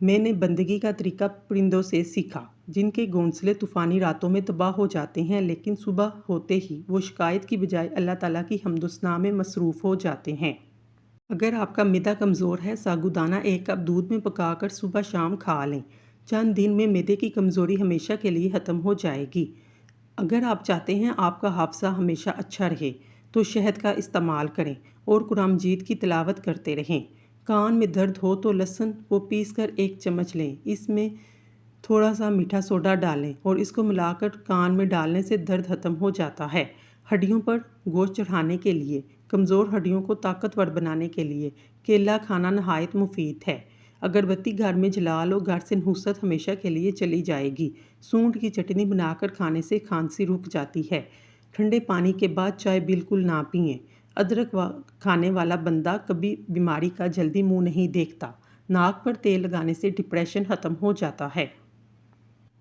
میں نے بندگی کا طریقہ پرندوں سے سیکھا، جن کے گھونسلے طوفانی راتوں میں تباہ ہو جاتے ہیں، لیکن صبح ہوتے ہی وہ شکایت کی بجائے اللہ تعالیٰ کی حمد و ثنا میں مصروف ہو جاتے ہیں۔ اگر آپ کا معدہ کمزور ہے، ساگودانہ 1 کپ دودھ میں پکا کر صبح شام کھا لیں۔ چند دن میں معدے کی کمزوری ہمیشہ کے لیے ختم ہو جائے گی۔ اگر آپ چاہتے ہیں آپ کا حافظہ ہمیشہ اچھا رہے تو شہد کا استعمال کریں اور قرآن مجید کی تلاوت کرتے رہیں۔ کان میں درد ہو تو لہسن کو پیس کر 1 چمچ لیں، اس میں تھوڑا سا میٹھا سوڈا ڈالیں اور اس کو ملا کر کان میں ڈالنے سے درد ختم ہو جاتا ہے۔ ہڈیوں پر گوشت چڑھانے کے لیے، کمزور ہڈیوں کو طاقتور بنانے کے لیے کیلا کھانا نہایت مفید ہے۔ اگربتی گھر میں جلا لو، گھر سے نحوست ہمیشہ کے لیے چلی جائے گی۔ سونڈ کی چٹنی بنا کر کھانے سے کھانسی رک جاتی ہے۔ ٹھنڈے پانی کے بعد چائے بالکل نہ پئیں۔ ادرک کھانے والا بندہ کبھی بیماری کا جلدی منہ نہیں دیکھتا۔ ناک پر تیل لگانے سے ڈپریشن ختم ہو جاتا ہے۔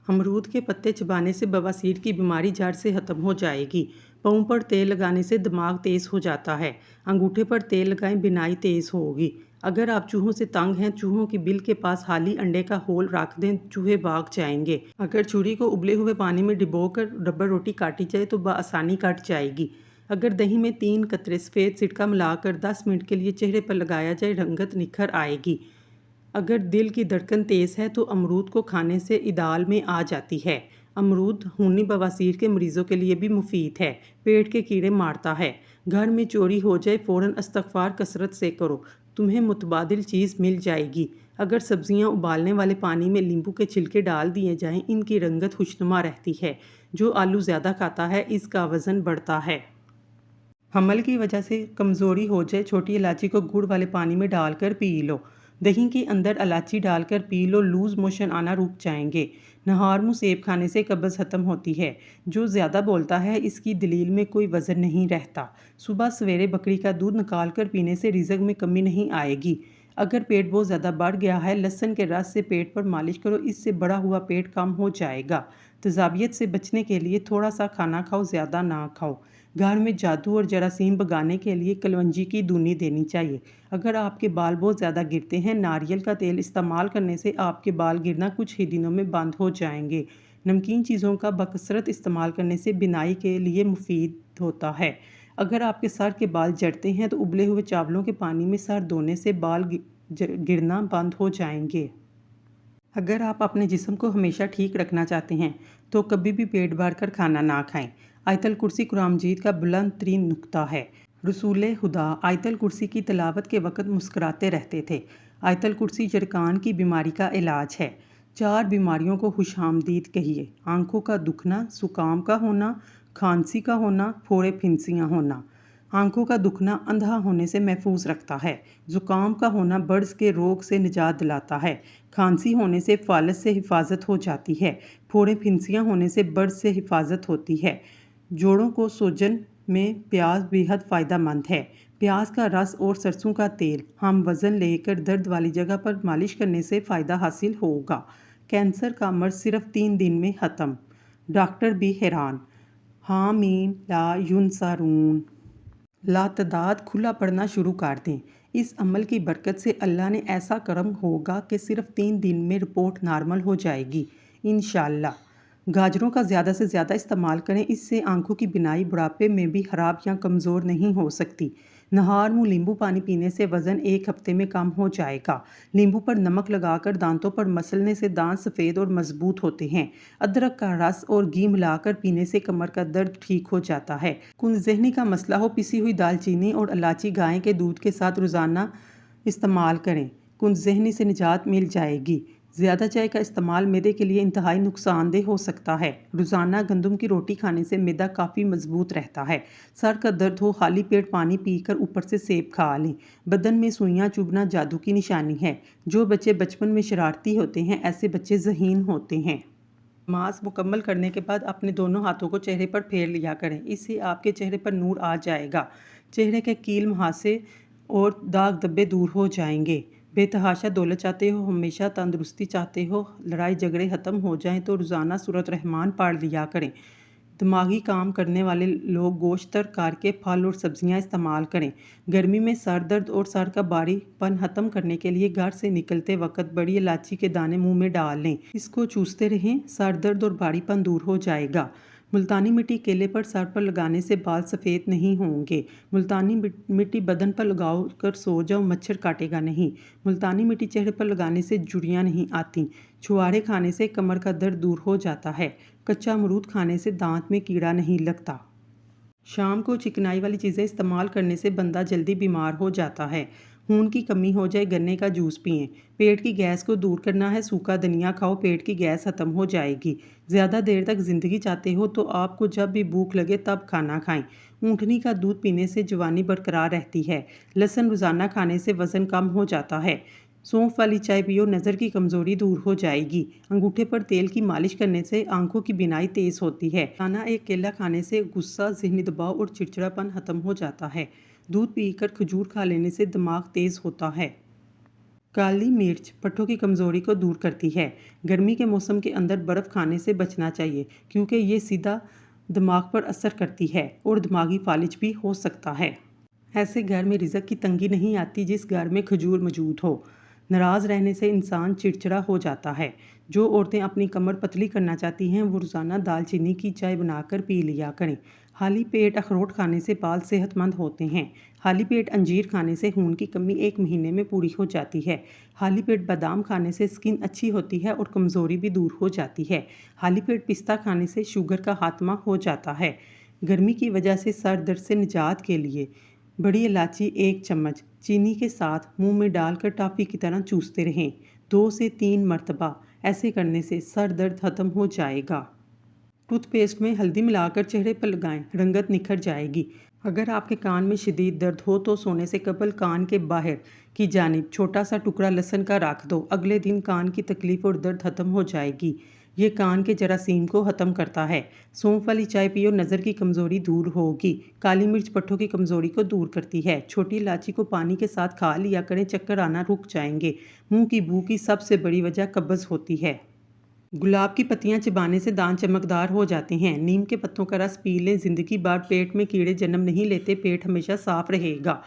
امرود کے پتے چبانے سے بواسیر کی بیماری جڑ سے ختم ہو جائے گی۔ پاؤں پر تیل لگانے سے دماغ تیز ہو جاتا ہے۔ انگوٹھے پر تیل لگائیں، بینائی تیز ہوگی۔ اگر آپ چوہوں سے تنگ ہیں، چوہوں کی بل کے پاس خالی انڈے کا ہول رکھ دیں، چوہے بھاگ جائیں گے۔ اگر چھری کو ابلے ہوئے پانی میں ڈبو کر ربڑ روٹی کاٹی جائے تو بآسانی کٹ جائے گی۔ اگر دہی میں 3 قطرے سفید سرکہ ملا کر 10 منٹ کے لیے چہرے پر لگایا جائے، رنگت نکھر آئے گی۔ اگر دل کی دھڑکن تیز ہے تو امرود کو کھانے سے اعتدال میں آ جاتی ہے۔ امرود خونی بواسیر کے مریضوں کے لیے بھی مفید ہے، پیٹ کے کیڑے مارتا ہے۔ گھر میں چوری ہو جائے، فوراً استغفار کثرت سے کرو، تمہیں متبادل چیز مل جائے گی۔ اگر سبزیاں ابالنے والے پانی میں لیمبو کے چھلکے ڈال دیے جائیں، ان کی رنگت خوشنما رہتی ہے۔ جو آلو زیادہ کھاتا ہے، اس کا وزن بڑھتا ہے۔ حمل کی وجہ سے کمزوری ہو جائے، چھوٹی الائچی کو گڑ والے پانی میں ڈال کر پی لو۔ دہی کے اندر الائچی ڈال کر پی لو، لوز موشن آنا رک جائیں گے۔ نہار منہ سیب کھانے سے قبض ختم ہوتی ہے۔ جو زیادہ بولتا ہے، اس کی دلیل میں کوئی وزن نہیں رہتا۔ صبح سویرے بکری کا دودھ نکال کر پینے سے رزق میں کمی نہیں آئے گی۔ اگر پیٹ بہت زیادہ بڑھ گیا ہے، لہسن کے رس سے پیٹ پر مالش کرو، اس سے بڑھا ہوا پیٹ کم ہو جائے گا۔ تیزابیت سے بچنے کے لیے تھوڑا سا کھانا کھاؤ، زیادہ نہ کھاؤ۔ گھر میں جادو اور جراثیم بھگانے کے لیے کلونجی کی دونی دینی چاہیے۔ اگر آپ کے بال بہت زیادہ گرتے ہیں، ناریل کا تیل استعمال کرنے سے آپ کے بال گرنا کچھ ہی دنوں میں بند ہو جائیں گے۔ نمکین چیزوں کا بکثرت استعمال کرنے سے بینائی کے لیے مفید ہوتا ہے۔ اگر آپ کے سر کے بال جھڑتے ہیں تو ابلے ہوئے چاولوں کے پانی میں سر دھونے سے بال گرنا بند ہو جائیں گے۔ اگر آپ اپنے جسم کو ہمیشہ ٹھیک رکھنا چاہتے ہیں تو کبھی بھی پیٹ بھر کر کھانا نہ کھائیں۔ آیت الکرسی قرآن مجید کا بلند ترین نقطہ ہے۔ رسول خدا آیت الکرسی کی تلاوت کے وقت مسکراتے رہتے تھے۔ آیت الکرسی جرکان کی بیماری کا علاج ہے۔ 4 بیماریوں کو خوش آمدید کہیے: آنکھوں کا دکھنا، زکام کا ہونا، کھانسی کا ہونا، پھوڑے پھنسیاں ہونا۔ آنکھوں کا دکھنا اندھا ہونے سے محفوظ رکھتا ہے۔ زکام کا ہونا برڈز کے روگ سے نجات دلاتا ہے۔ کھانسی ہونے سے فالج سے حفاظت ہو جاتی ہے۔ پھوڑے پھنسیاں ہونے سے برڈز سے حفاظت ہوتی ہے۔ جوڑوں کو سوجن میں پیاز بے حد فائدہ مند ہے۔ پیاز کا رس اور سرسوں کا تیل ہم وزن لے کر درد والی جگہ پر مالش کرنے سے فائدہ حاصل ہوگا۔ کینسر کا مرض صرف 3 دن میں ختم۔ ڈاکٹر بھی حیران۔ حامین لا ینصرون۔ لاتعداد کھلا پڑھنا شروع کر دیں۔ اس عمل کی برکت سے اللہ نے ایسا کرم ہوگا کہ صرف 3 دن میں رپورٹ نارمل ہو جائے گی، انشاءاللہ۔ گاجروں کا زیادہ سے زیادہ استعمال کریں، اس سے آنکھوں کی بینائی بڑھاپے میں بھی خراب یا کمزور نہیں ہو سکتی۔ نہار منہ لیمبو پانی پینے سے وزن 1 ہفتے میں کم ہو جائے گا۔ لیمبو پر نمک لگا کر دانتوں پر مسلنے سے دانت سفید اور مضبوط ہوتے ہیں۔ ادرک کا رس اور گھی ملا کر پینے سے کمر کا درد ٹھیک ہو جاتا ہے۔ کن ذہنی کا مسئلہ ہو، پسی ہوئی دال چینی اور الائچی گائے کے دودھ کے ساتھ روزانہ استعمال کریں، کن ذہنی سے نجات مل جائے گی۔ زیادہ چائے کا استعمال معدے کے لیے انتہائی نقصان دہ ہو سکتا ہے۔ روزانہ گندم کی روٹی کھانے سے معدہ کافی مضبوط رہتا ہے۔ سر کا درد ہو، خالی پیٹ پانی پی کر اوپر سے سیب کھا لیں۔ بدن میں سوئیاں چبھنا جادو کی نشانی ہے۔ جو بچے بچپن میں شرارتی ہوتے ہیں، ایسے بچے ذہین ہوتے ہیں۔ نماز مکمل کرنے کے بعد اپنے دونوں ہاتھوں کو چہرے پر پھیر لیا کریں، اس سے آپ کے چہرے پر نور آ جائے گا۔ چہرے کے کیل مہاسے اور داغ دھبے دور ہو جائیں گے۔ بے تحاشا دولت چاہتے ہو، ہمیشہ تندرستی چاہتے ہو، لڑائی جھگڑے ختم ہو جائیں تو روزانہ سورۃ الرحمن پڑھ لیا کریں۔ دماغی کام کرنے والے لوگ گوشت تر کر کے پھل اور سبزیاں استعمال کریں۔ گرمی میں سر درد اور سر کا بھاری پن ختم کرنے کے لیے گھر سے نکلتے وقت بڑی الائچی کے دانے منہ میں ڈال لیں، اس کو چوستے رہیں، سر درد اور بھاری پن دور ہو جائے گا۔ ملتانی مٹی کیلے پر سر پر لگانے سے بال سفید نہیں ہوں گے۔ ملتانی مٹی بدن پر لگاؤ کر سو جاؤ، مچھر کاٹے گا نہیں۔ ملتانی مٹی چہرے پر لگانے سے جھریاں نہیں آتی۔ چھوارے کھانے سے کمر کا درد دور ہو جاتا ہے۔ کچا امرود کھانے سے دانت میں کیڑا نہیں لگتا۔ شام کو چکنائی والی چیزیں استعمال کرنے سے بندہ جلدی بیمار ہو جاتا ہے۔ خون کی کمی ہو جائے، گنے کا جوس پئیں۔ پیٹ کی گیس کو دور کرنا ہے، سوکھا دھنیا کھاؤ، پیٹ کی گیس ختم ہو جائے گی۔ زیادہ دیر تک زندگی چاہتے ہو تو آپ کو جب بھی بھوک لگے تب کھانا کھائیں۔ اونٹنی کا دودھ پینے سے جوانی برقرار رہتی ہے۔ لہسن روزانہ کھانے سے وزن کم ہو جاتا ہے۔ سونف والی چائے پیو، نظر کی کمزوری دور ہو جائے گی۔ انگوٹھے پر تیل کی مالش کرنے سے آنکھوں کی بینائی تیز ہوتی ہے۔ روزانہ ایک کیلا کھانے سے غصہ، ذہنی دباؤ اور چڑچڑاپن ختم ہو جاتا ہے۔ دودھ پی کر کھجور کھا لینے سے دماغ تیز ہوتا ہے۔ کالی مرچ پٹھوں کی کمزوری کو دور کرتی ہے۔ گرمی کے موسم کے اندر برف کھانے سے بچنا چاہیے کیونکہ یہ سیدھا دماغ پر اثر کرتی ہے اور دماغی فالج بھی ہو سکتا ہے۔ ایسے گھر میں رزق کی تنگی نہیں آتی جس گھر میں کھجور موجود ہو۔ ناراض رہنے سے انسان چڑچڑا ہو جاتا ہے۔ جو عورتیں اپنی کمر پتلی کرنا چاہتی ہیں وہ روزانہ دال چینی کی چائے بنا کر پی لیا کریں۔ خالی پیٹ اخروٹ کھانے سے بال صحت مند ہوتے ہیں۔ خالی پیٹ انجیر کھانے سے خون کی کمی 1 مہینے میں پوری ہو جاتی ہے۔ خالی پیٹ بادام کھانے سے سکن اچھی ہوتی ہے اور کمزوری بھی دور ہو جاتی ہے۔ خالی پیٹ پستہ کھانے سے شوگر کا خاتمہ ہو جاتا ہے۔ گرمی کی وجہ سے سر درد سے نجات کے لیے بڑی الائچی 1 چمچ چینی کے ساتھ منہ میں ڈال کر ٹافی کی طرح چوستے رہیں 2 سے 3 مرتبہ۔ ایسے کرنے سے سر درد ختم ہو جائے گا۔ ٹوتھ پیسٹ میں ہلدی ملا کر چہرے پر لگائیں، رنگت نکھر جائے گی۔ اگر آپ کے کان میں شدید درد ہو تو سونے سے قبل کان کے باہر کی جانب چھوٹا سا ٹکڑا لہسن کا رکھ دو۔ اگلے دن کان کی تکلیف اور درد ختم ہو جائے گی۔ یہ کان کے جراثیم کو ختم کرتا ہے۔ سونف والی چائے پیو، نظر کی کمزوری دور ہوگی۔ کالی مرچ پٹھوں کی کمزوری کو دور کرتی ہے۔ چھوٹی الائچی کو پانی کے ساتھ کھا لیا کریں، چکر آنا رک جائیں گے۔ منہ کی بو کی سب سے بڑی وجہ قبض ہوتی ہے۔ گلاب کی پتیاں چبانے سے دانت چمکدار ہو جاتے ہیں۔ نیم کے پتوں کا رس پی لیں، زندگی بھر پیٹ میں کیڑے جنم نہیں لیتے، پیٹ ہمیشہ صاف رہے گا۔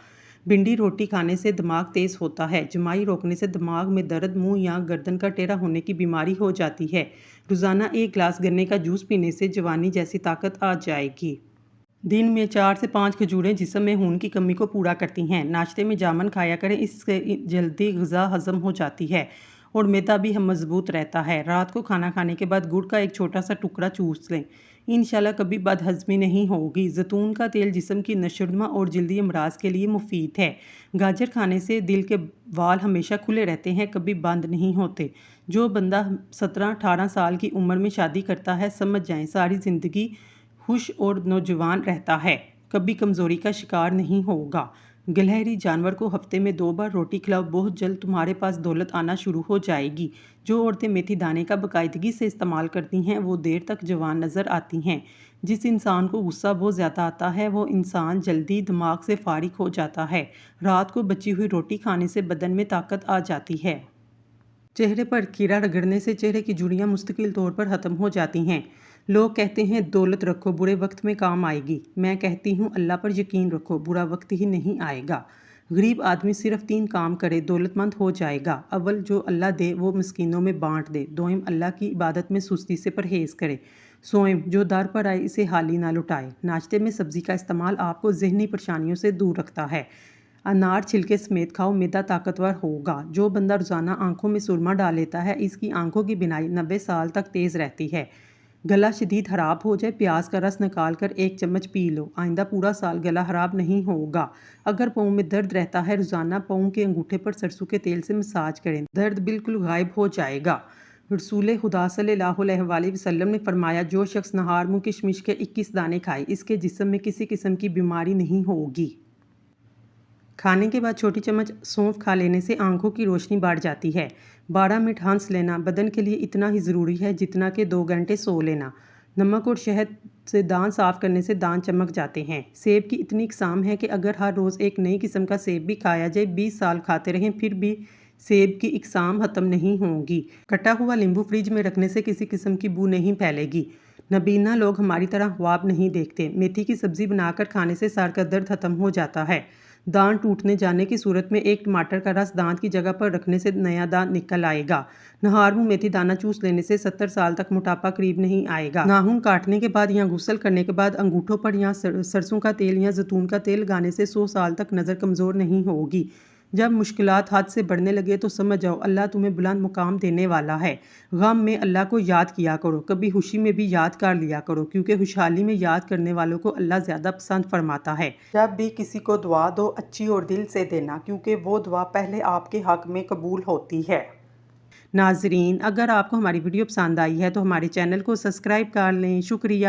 بھنڈی روٹی کھانے سے دماغ تیز ہوتا ہے۔ جمائی روکنے سے دماغ میں درد، منہ یا گردن کا ٹیڑھا ہونے کی بیماری ہو جاتی ہے۔ روزانہ 1 گلاس گنے کا جوس پینے سے جوانی جیسی طاقت آ جائے گی۔ دن میں 4 سے 5 کھجوریں جسم میں خون کی کمی کو پورا کرتی ہیں۔ ناشتے میں جامن کھایا کریں، اس سے جلدی غذا ہضم ہو جاتی ہے اور معدہ بھی مضبوط رہتا ہے۔ رات کو کھانا کھانے کے بعد گڑ کا ایک چھوٹا سا ٹکڑا چوس لیں، انشاءاللہ کبھی بد ہضمی نہیں ہوگی۔ زیتون کا تیل جسم کی نشوونما اور جلدی امراض کے لیے مفید ہے۔ گاجر کھانے سے دل کے وال ہمیشہ کھلے رہتے ہیں، کبھی بند نہیں ہوتے۔ جو بندہ 17-18 سال کی عمر میں شادی کرتا ہے، سمجھ جائیں ساری زندگی خوش اور نوجوان رہتا ہے، کبھی کمزوری کا شکار نہیں ہوگا۔ گلہری جانور کو ہفتے میں 2 بار روٹی کھلاؤ، بہت جلد تمہارے پاس دولت آنا شروع ہو جائے گی۔ جو عورتیں میتھی دانے کا باقاعدگی سے استعمال کرتی ہیں وہ دیر تک جوان نظر آتی ہیں۔ جس انسان کو غصہ بہت زیادہ آتا ہے وہ انسان جلدی دماغ سے فارغ ہو جاتا ہے۔ رات کو بچی ہوئی روٹی کھانے سے بدن میں طاقت آ جاتی ہے۔ چہرے پر کیڑا رگڑنے سے چہرے کی جھریاں مستقل طور پر ختم ہو جاتی ہیں۔ لوگ کہتے ہیں دولت رکھو، برے وقت میں کام آئے گی۔ میں کہتی ہوں اللہ پر یقین رکھو، برا وقت ہی نہیں آئے گا۔ غریب آدمی صرف 3 کام کرے، دولت مند ہو جائے گا۔ اول، جو اللہ دے وہ مسکینوں میں بانٹ دے۔ دوم، اللہ کی عبادت میں سستی سے پرہیز کرے۔ سوم، جو در پر آئے اسے حالی نہ لٹائے۔ ناشتے میں سبزی کا استعمال آپ کو ذہنی پریشانیوں سے دور رکھتا ہے۔ انار چھلکے سمیت کھاؤ، معدہ طاقتور ہوگا۔ جو بندہ روزانہ آنکھوں میں سرما ڈال لیتا ہے اس کی آنکھوں کی بینائی 90 سال تک تیز رہتی ہے۔ گلا شدید خراب ہو جائے، پیاز کا رس نکال کر 1 چمچ پی لو، آئندہ پورا سال گلا خراب نہیں ہوگا۔ اگر پاؤں میں درد رہتا ہے، روزانہ پاؤں کے انگوٹھے پر سرسوں کے تیل سے مساج کریں، درد بالکل غائب ہو جائے گا۔ رسول خدا صلی اللہ علیہ وآلہ وسلم نے فرمایا، جو شخص نہار میں کشمش کے 21 دانے کھائے اس کے جسم میں کسی قسم کی بیماری نہیں ہوگی۔ کھانے کے بعد چھوٹی چمچ سونف کھا لینے سے آنکھوں کی روشنی بڑھ جاتی ہے۔ 12 منٹ ہنس لینا بدن کے لیے اتنا ہی ضروری ہے جتنا کہ 2 گھنٹے سو لینا۔ نمک اور شہد سے دانت صاف کرنے سے دانت چمک جاتے ہیں۔ سیب کی اتنی اقسام ہے کہ اگر ہر روز ایک نئی قسم کا سیب بھی کھایا جائے، 20 سال کھاتے رہیں پھر بھی سیب کی اقسام ختم نہیں ہوں گی۔ کٹا ہوا لیمبو فریج میں رکھنے سے کسی قسم کی بو نہیں پھیلے گی۔ نابینا لوگ ہماری طرح خواب نہیں دیکھتے۔ میتھی کی سبزی بنا کر کھانے سے سر کا درد ختم ہو جاتا ہے۔ دانت ٹوٹنے جانے کی صورت میں ایک ٹماٹر کا رس دانت کی جگہ پر رکھنے سے نیا دانت نکل آئے گا۔ نہار منہ میتھی دانہ چوس لینے سے 70 سال تک موٹاپا قریب نہیں آئے گا۔ ناخن کاٹنے کے بعد یا غسل کرنے کے بعد انگوٹھوں پر یا سرسوں کا تیل یا زیتون کا تیل لگانے سے 100 سال تک نظر کمزور نہیں ہوگی۔ جب مشکلات حد سے بڑھنے لگے تو سمجھ جاؤ اللہ تمہیں بلند مقام دینے والا ہے۔ غم میں اللہ کو یاد کیا کرو، کبھی خوشی میں بھی یاد کر لیا کرو، کیونکہ خوشحالی میں یاد کرنے والوں کو اللہ زیادہ پسند فرماتا ہے۔ جب بھی کسی کو دعا دو اچھی اور دل سے دینا، کیونکہ وہ دعا پہلے آپ کے حق میں قبول ہوتی ہے۔ ناظرین، اگر آپ کو ہماری ویڈیو پسند آئی ہے تو ہمارے چینل کو سبسکرائب کر لیں۔ شکریہ۔